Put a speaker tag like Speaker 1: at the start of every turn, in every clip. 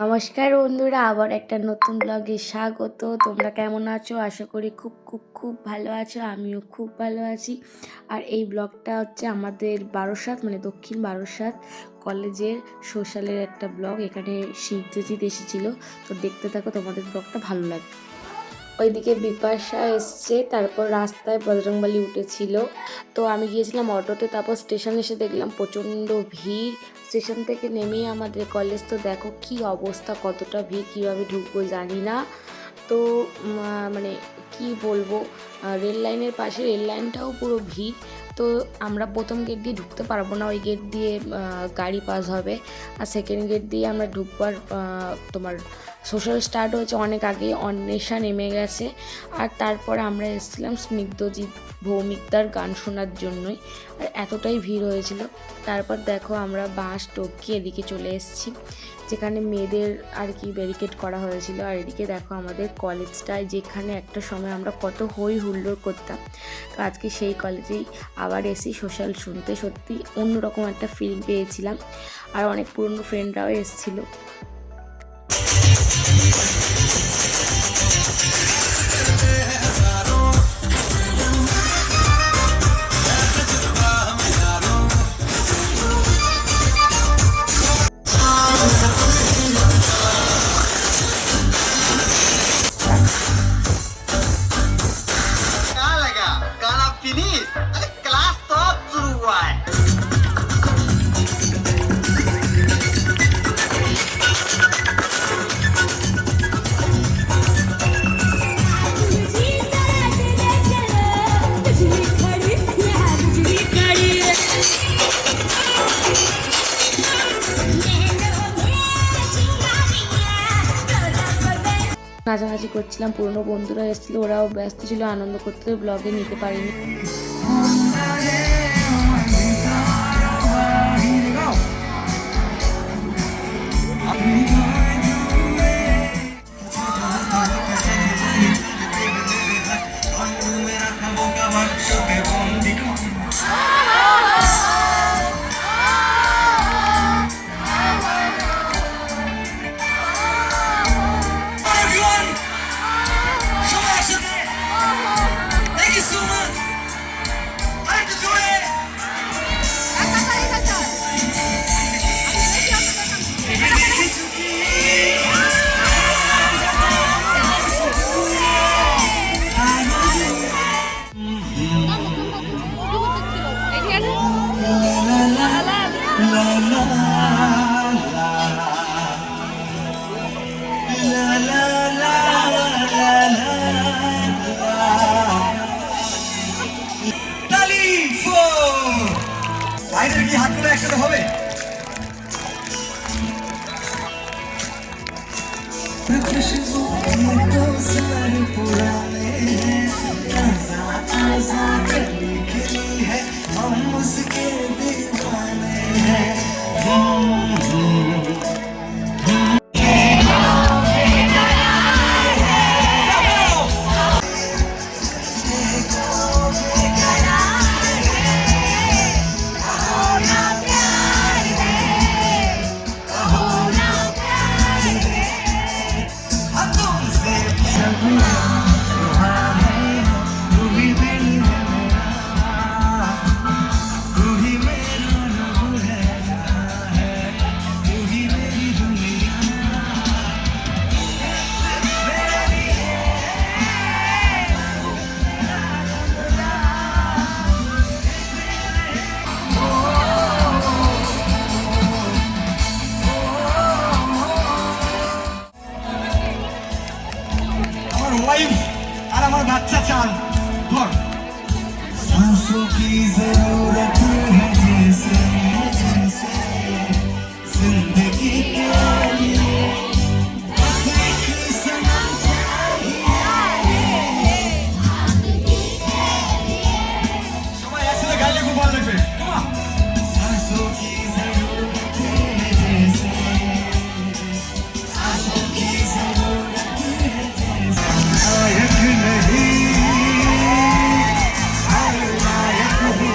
Speaker 1: নমস্কার বন্ধুরা, আবার একটা নতুন ব্লগে স্বাগত। তোমরা কেমন আছো? আশা করি খুব ভালো আছো। আমিও খুব ভালো আছি। আর এই ব্লগটা হচ্ছে আমাদের বারাসাত, মানে দক্ষিণ বারাসাত কলেজের সোশ্যালের একটা ব্লগ। এখানে শিবজিৎ এসেছিলো, তো দেখতে থাকো, তোমাদের ব্লগটা ভালো লাগবে। ওইদিকে বিপাশা এসছে, তারপর রাস্তায় বজরংবলী উঠেছিল। তো আমি গিয়েছিলাম অটোতে, তারপর স্টেশনে এসে দেখলাম প্রচণ্ড ভিড়। স্টেশন থেকে নেমেই আমাদের কলেজ, তো দেখো কি অবস্থা, কতটা ভিড়, কীভাবে ঢুকবো জানি না। তো মানে কি বলবো, রেল লাইনের পাশে রেল লাইনটাও পুরো ভিড়। তো আমরা প্রথম গেট দিয়ে ঢুকতে পারবো না, ওই গেট দিয়ে গাড়ি পাস হবে। আর সেকেন্ড গেট দিয়ে আমরা ঢুকবার তোমার সোশ্যাল স্টার্ট হয়েছে অনেক আগে, অন্বেষা নেমে গেছে। আর তারপরে আমরা এসেছিলাম স্নিগ্ধজিৎ ভৌমিকদার গান শোনার জন্যই, আর এতটাই ভিড় হয়েছিল। তারপর দেখো আমরা বাস টপকিয়ে এদিকে চলে এসেছি, যেখানে মেয়েদের আর কি ব্যারিকেড করা হয়েছিল। আর এদিকে দেখো আমাদের কলেজটায়, যেখানে একটা সময় আমরা কত হই হুল্লোড় করতাম, তো আজকে সেই কলেজেই আবার এসি সোশ্যাল শুনতে। সত্যি অন্যরকম একটা ফিলিং পেয়েছিলাম। আর অনেক পুরনো ফ্রেন্ডরাও এসেছিলো। নাচানাচি করছিলাম, পুরনো বন্ধুরা এসেছিলো, ওরাও ব্যস্ত ছিল আনন্দ করতে, ব্লগে নিতে পারিনি।
Speaker 2: বাইরের কি হাতগুলো একসাথে হবে? वाइफ और हमारा बच्चा चाल धर सांसों की जरूरत है जैसे जैसे जिंदगी के लिए बस एक सनम चाहिए সবাই একসাথে গাইলে খুব ভালো লাগবে सांसों की जरूरत है जैसे सांसों की जरूरत है लायक नहीं लायक हूँ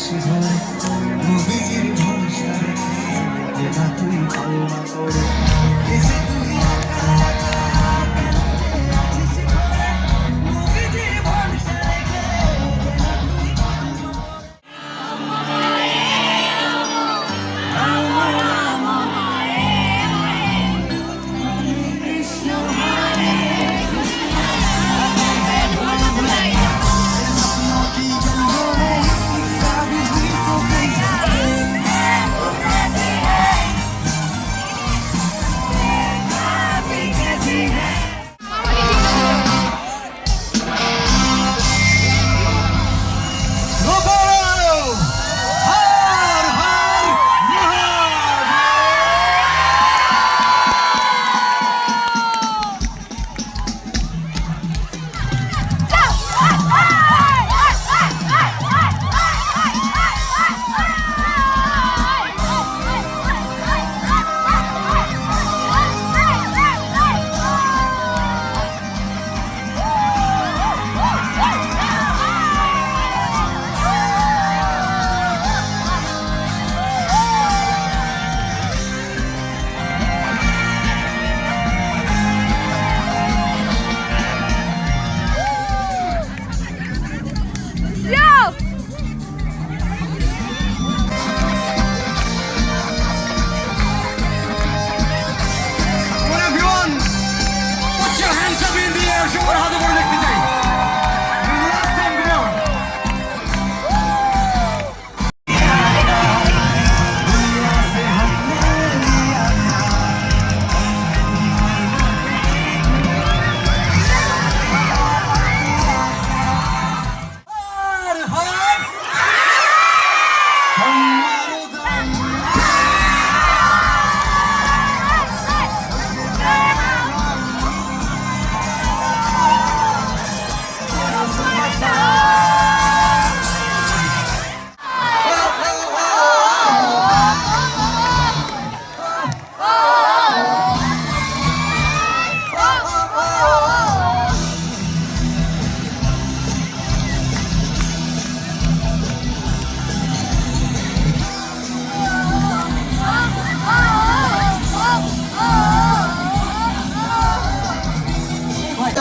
Speaker 2: সে ধরে নবীজির ভরসা রেখে যেটা তুই কলমা করে এসে তুই একা একা কেঁদে আছিস ঘরে নবীজির ভরসা রেখে যেটা তুই কলমা everyone, put your hands up in the air. সবার হাতে করে দেখতে চাই। Last time, come on.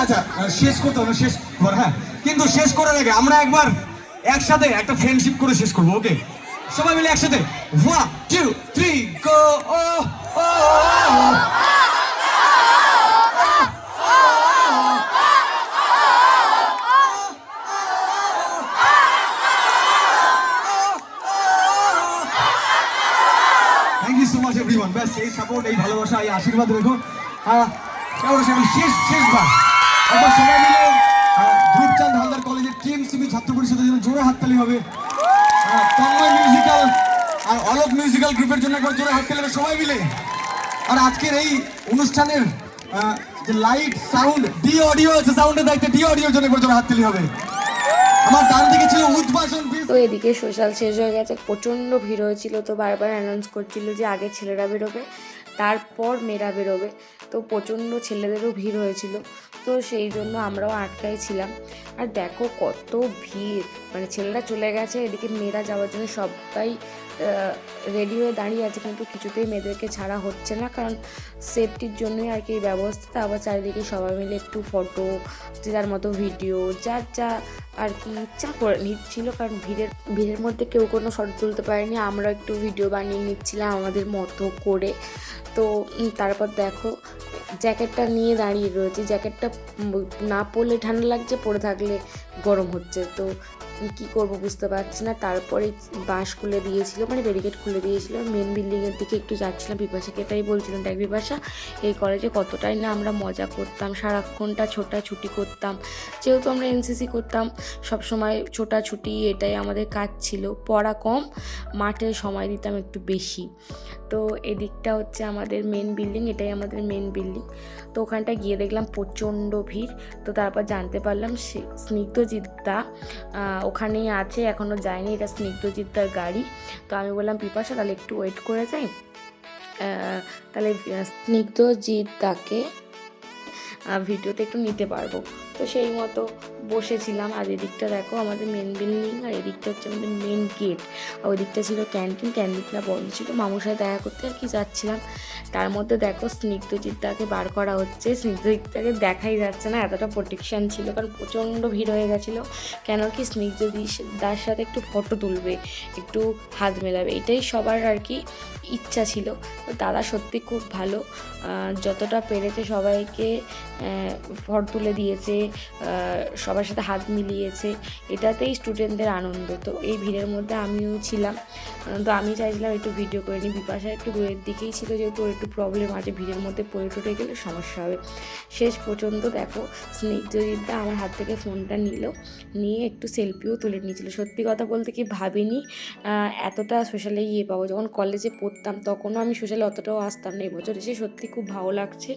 Speaker 2: আচ্ছা শেষ করতে হবে শেষ কর হ্যাঁ কিন্তু শেষ করার আগে আমরা একবার একসাথে একটা ফ্রেন্ডশিপ করে শেষ করবো ওকে সবাই মিলে একসাথে 1 2 3 গো ও ও thank you so much everyone ব্যাস এই সাপোর্ট এই ভালোবাসা এই আশীর্বাদ রেখো শেষবার আমরা সবাই মিলে ধ্রুবচাঁদ হালদার কলেজের টিএমসিবি ছাত্র পরিষদের জন্য জোরে হাততালি হবে তন্ময় মিউজিক্যাল আর অলোক মিউজিক্যাল গ্রুপের জন্য একবার জোরে হাততালি হবে সবাই মিলে আর আজকের এই অনুষ্ঠানের যে লাইট সাউন্ড ডি অডিও আছে সাউন্ডের দায়িত্বে ডি অডিওর জন্য একবার জোরে হাততালি হবে আমার ডান দিকে ছিল উদ্ভাসন
Speaker 1: তো এদিকে সোশ্যাল শেষ হয়ে গেছে, প্রচণ্ড ভিড় হয়েছিল। তো বারবার অ্যানাউন্স করছিল যে আগে ছেলেরা বেরোবে তারপর মেয়েরা বেরোবে, তো প্রচণ্ড ছেলেদেরও ভিড় হয়েছিল। তো সেই জন্য আমরাও আটকাই ছিলাম। আর দেখো কত ভিড়, মানে ছেলেরা চলে গেছে, এদিকে মেয়েরা যাওয়ার জন্য সবাই রেডি হয়ে দাঁড়িয়ে আছে, কিন্তু কিছুতেই মেয়েদেরকে ছাড়া হচ্ছে না, কারণ সেফটির জন্যই আর কি এই ব্যবস্থা। আবার চারিদিকে সবাই মিলে একটু ফটো, যে যার মতো ভিডিও, যার যা আর কি ইচ্ছা করে নিচ্ছিল, কারণ ভিড়ের মধ্যে কেউ কোনো ফটো তুলতে পারেনি, আমরা একটু ভিডিও বানিয়ে নিচ্ছিলাম আমাদের মতো করে। তো তারপর দেখো জ্যাকেটটা নিয়ে দাঁড়িয়ে রয়েছে, জ্যাকেটটা না পরলে ঠান্ডা লাগছে, পরে থাকলে গরম হচ্ছে, তো কী করবো বুঝতে পারছি না। তারপরে বাঁশ খুলে দিয়েছিল, মানে ব্যারিকেড খুলে দিয়েছিল, মেন বিল্ডিংয়ের দিকে একটু যাচ্ছিলাম, বিপাশাকে এটাই বলছিলাম, দেখ বিপাশা এই কলেজে কতটাই না আমরা মজা করতাম, সারাক্ষণটা ছোটাছুটি করতাম, যেহেতু আমরা এনসিসি করতাম সবসময় ছোটাছুটি, এটাই আমাদের কাজ ছিল, পড়া কম, মাঠে সময় দিতাম একটু বেশি। তো এদিকটা হচ্ছে আমাদের মেন বিল্ডিং, এটাই আমাদের মেন বিল্ডিং। তো ওখানটা গিয়ে দেখলাম প্রচণ্ড ভিড়। তো তারপর জানতে পারলাম স্নিগ্ধজিৎদা ওখানেই আছে, এখনও যায়নি, এটা স্নিগ্ধজিৎদার গাড়ি। তো আমি বললাম পিপাসা তাহলে একটু ওয়েট করে যাই, তাহলে স্নিগ্ধজিৎদাকে ভিডিওতে একটু নিতে পারবো। তো সেই মতো বসেছিলাম। আর এদিকটা দেখো আমাদের মেন বিল্ডিং, আর এদিকটা হচ্ছে আমাদের মেন গেট, আর ওই দিকটা ছিল ক্যান্টিনটা বন্ধ ছিল। মামুর সাথে দেখা করতে আর কি যাচ্ছিলাম, তার মধ্যে দেখো স্নিগ্ধজিৎদাকে বার করা হচ্ছে। স্নিগ্ধজিৎদাকে দেখাই যাচ্ছে না, এতটা প্রোটেকশান ছিল, কারণ প্রচণ্ড ভিড় হয়ে গেছিলো। কেন কি স্নিগ্ধদার সাথে একটু ফটো তুলবে, একটু হাত মেলাবে, এটাই সবার আর কি ইচ্ছা ছিল। তো দাদা সত্যি খুব ভালো, যতটা পেরেছে সবাইকে ফটো তুলে দিয়েছে, সবার সাথে হাত মিলিয়েছে, এটাতেই স্টুডেন্টদের আনন্দ। তো এই ভিড়ের মধ্যে আমিও ছিলাম, তো আমি চাইছিলাম একটু ভিডিও করে নিই। বিপাশা একটু দূরের দিকেই ছিল, যেহেতু ওর একটু প্রবলেম আছে, ভিড়ের মধ্যে পড়ে টুটে গেলে সমস্যা হবে। শেষ পর্যন্ত দেখো স্নিগ্ধজিৎদা আমার হাত থেকে ফোনটা নিয়ে একটু সেলফিও তুলে নিয়েছিল। সত্যি কথা বলতে কি ভাবিনি এতটা সোশ্যালে পাবো। যখন কলেজে পড়তাম তখনও আমি সোশ্যালে অতটাও আসতাম না, এবছর এসে সত্যি খুব ভালো লাগছে।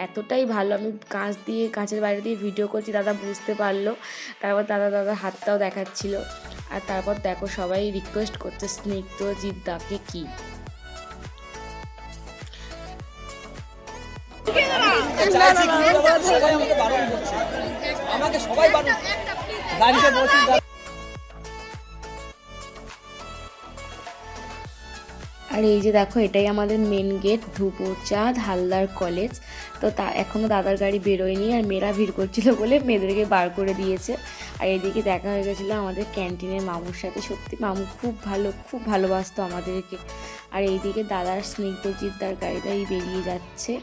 Speaker 1: এতটাই ভালো, আমি কাঁচের বাইরে দিয়ে ভিডিও করছি, দাদা বুঝতে পারলো। তারপর দাদার হাতটাও দেখাচ্ছিল। আর তারপর দেখো সবাই রিকোয়েস্ট করছে স্নিগ্ধজিৎদাকে কি
Speaker 3: আমাকে সবাই গাড়িতে বসে
Speaker 1: আর এই যে দেখো এটাই আমাদের মেন গেট, ধুপচাঁদ হালদার কলেজ। তো এখনও দাদার গাড়ি বেরোয়নি, আর মেয়েরা ভিড় করছিল বলে মেয়েদেরকে বার করে দিয়েছে। আর এদিকে দেখা হয়ে গেছিলো আমাদের ক্যান্টিনের মামুর সাথে। সত্যি মামু খুব ভালোবাসতো আমাদেরকে। আর এইদিকে দাদার স্নিগ্ধজিৎদার গাড়িটাই বেরিয়ে যাচ্ছে।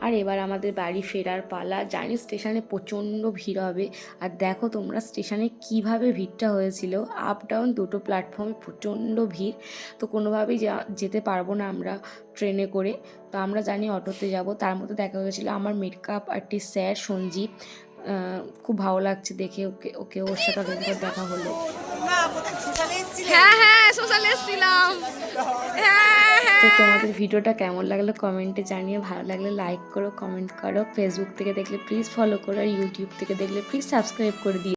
Speaker 1: আর এবার আমাদের বাড়ি ফেরার পালা। জানি স্টেশনে প্রচণ্ড ভিড় হবে, আর দেখো তোমরা স্টেশনে কিভাবে ভিড়টা হয়েছিল। আপ ডাউন দুটো প্ল্যাটফর্মে প্রচণ্ড ভিড়। তো কোনোভাবেই যেতে পারবো না আমরা ট্রেনে করে, তো আমরা জানি অটোতে যাব। তার মধ্যে দেখা হয়েছিল আমার মেকআপ আর্টিস্ট স্যার সঞ্জীব, খুব ভালো লাগছে দেখে ওকে ওর সাথে অনেকবার দেখা হলো।
Speaker 4: হ্যাঁ সোশ্যালে ছিলাম।
Speaker 1: তো তোমাদের ভিডিওটা কেমন লাগলো কমেন্টে জানিয়ে, ভালো লাগলে লাইক করো, কমেন্ট করো। ফেসবুক থেকে দেখলে প্লিজ ফলো করো, আর ইউটিউব থেকে দেখলে প্লিজ সাবস্ক্রাইব করে দিও।